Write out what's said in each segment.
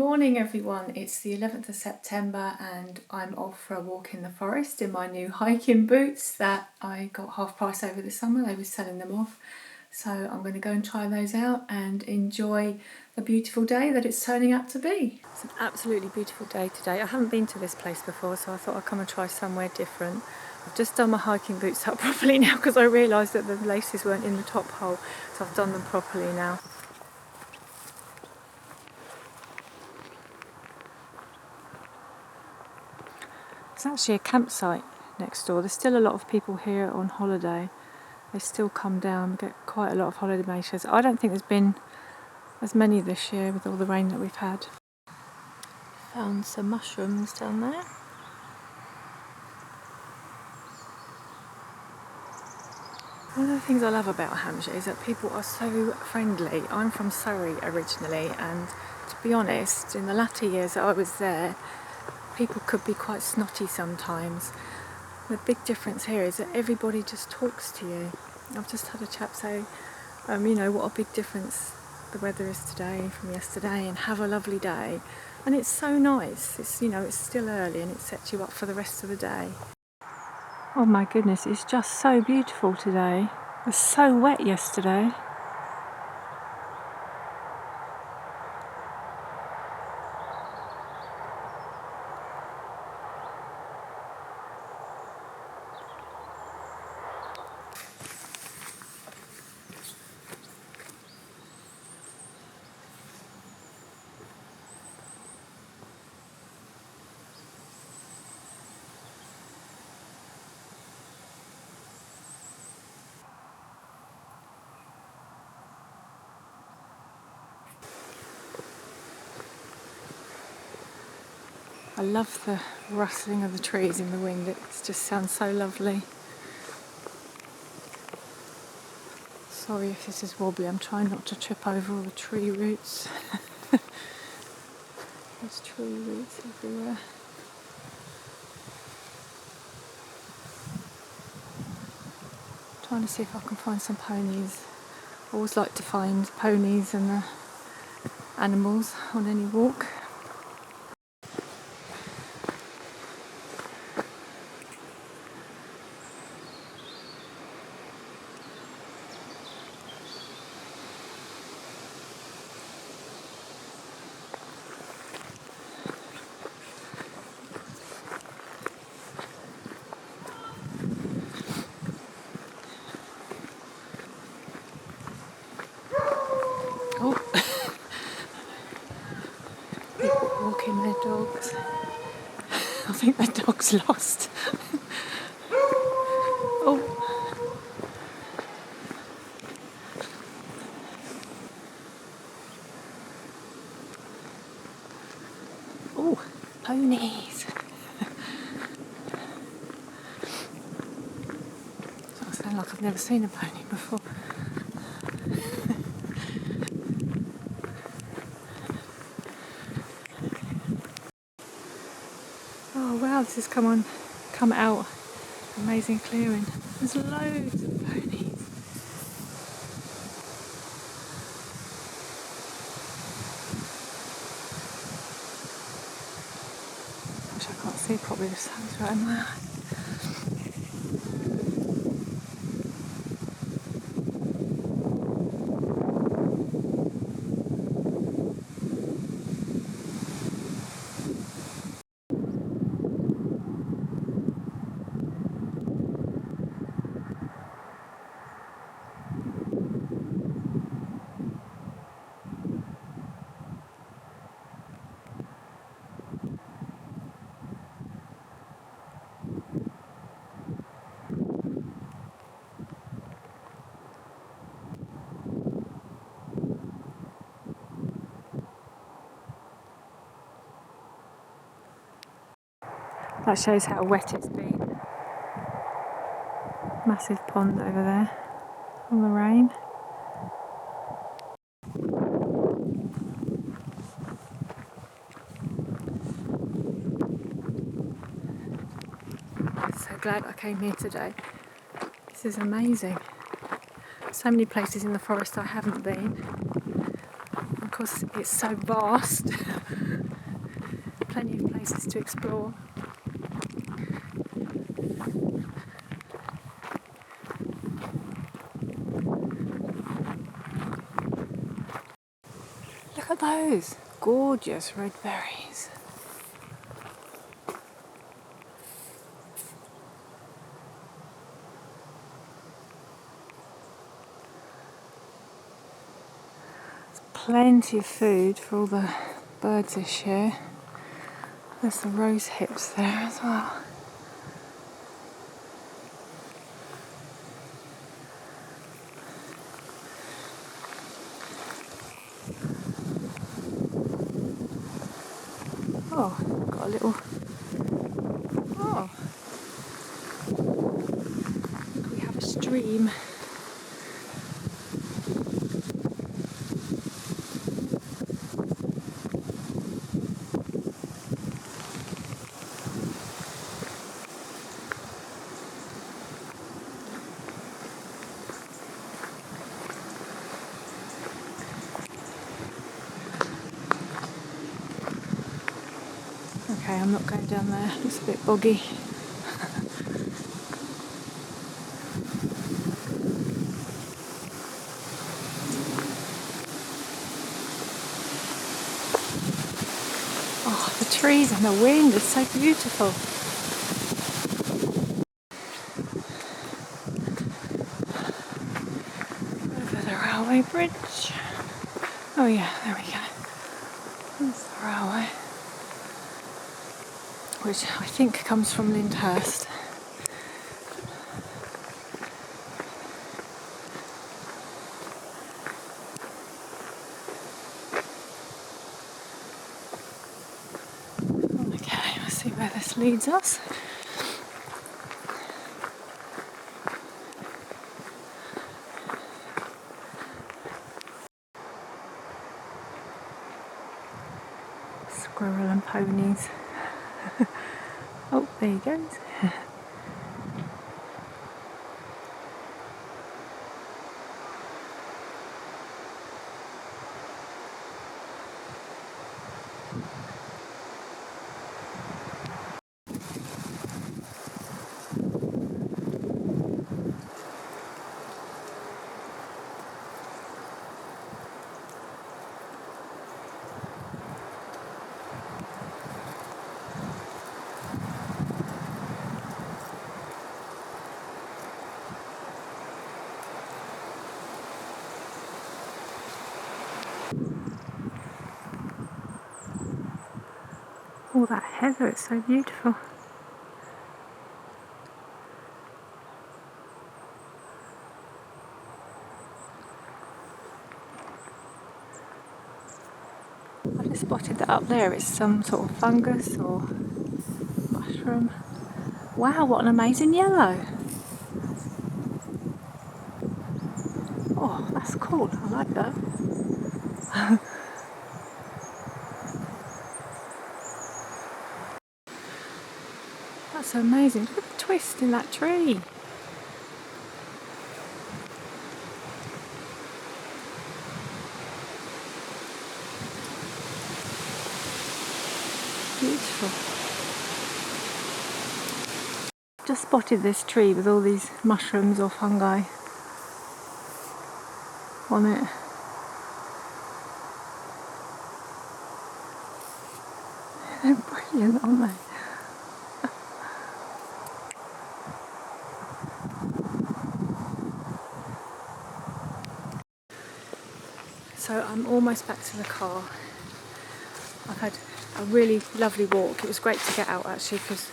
morning everyone, it's the 11th of September and I'm off for a walk in the forest in my new hiking boots that I got half price over the summer. They were selling them off, so I'm going to go and try those out and enjoy the beautiful day that it's turning out to be. It's an absolutely beautiful day today. I haven't been to this place before, so I thought I'd come and try somewhere different. I've just done my hiking boots up properly now because I realised that the laces weren't in the top hole, so I've done them properly now. There's actually a campsite next door. There's still a lot of people here on holiday. They still come down, get quite a lot of holiday makers. I don't think there's been as many this year with all the rain that we've had. Found some mushrooms down there. One of the things I love about Hampshire is that people are so friendly. I'm from Surrey originally, and to be honest, in the latter years that I was there, people could be quite snotty sometimes. The big difference here is that everybody just talks to you. I've just had a chap say, what a big difference the weather is today from yesterday, and have a lovely day. And it's so nice. It's still early and it sets you up for the rest of the day. Oh my goodness, it's just so beautiful today. It was so wet yesterday. I love the rustling of the trees in the wind. It just sounds so lovely. Sorry if this is wobbly. I'm trying not to trip over all the tree roots. There's tree roots everywhere. Trying to see if I can find some ponies. I always like to find ponies and the animals on any walk. Oh, people walking their dogs. I think their dog's lost. Oh. Oh, ponies. I sound like I've never seen a pony before. Oh wow, this has come out. Amazing clearing. There's loads of ponies. Which I can't see properly, the sun's right in my eye. That shows how wet it's been. Massive pond over there from the rain. I'm so glad I came here today. This is amazing. So many places in the forest I haven't been. because it's so vast. Plenty of places to explore. Look at those gorgeous red berries. There's plenty of food for all the birds this year. There's the rose hips there as well. Oh, got a little. Oh, we have a stream. Okay, I'm not going down there. It's a bit boggy. Oh, the trees and the wind is so beautiful. Over the railway bridge. Oh yeah, there we go. There's the railway, which I think comes from Lyndhurst. Okay, let's see where this leads us. Squirrel and ponies. Oh, there he goes. All that heather, it's so beautiful. I just spotted that up there it's some sort of fungus or mushroom. Wow, what an amazing yellow. Oh, that's cool, I like that. That's amazing. Look at the twist in that tree. Beautiful. Just spotted this tree with all these mushrooms or fungi on it. They're brilliant, aren't they? So I'm almost back to the car. I've had a really lovely walk. It was great to get out actually because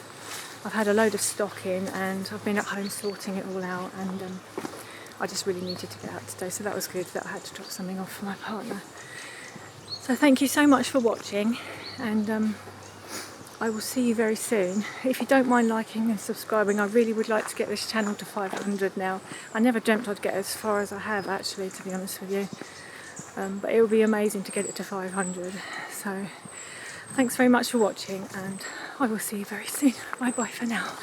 I've had a load of stock in and I've been at home sorting it all out, and I just really needed to get out today, so that was good that I had to drop something off for my partner. So thank you so much for watching, and I will see you very soon. If you don't mind liking and subscribing, I really would like to get this channel to 500 now. I never dreamt I'd get as far as I have actually, to be honest with you. But it would be amazing to get it to 500. So thanks very much for watching, and I will see you very soon. Bye bye for now.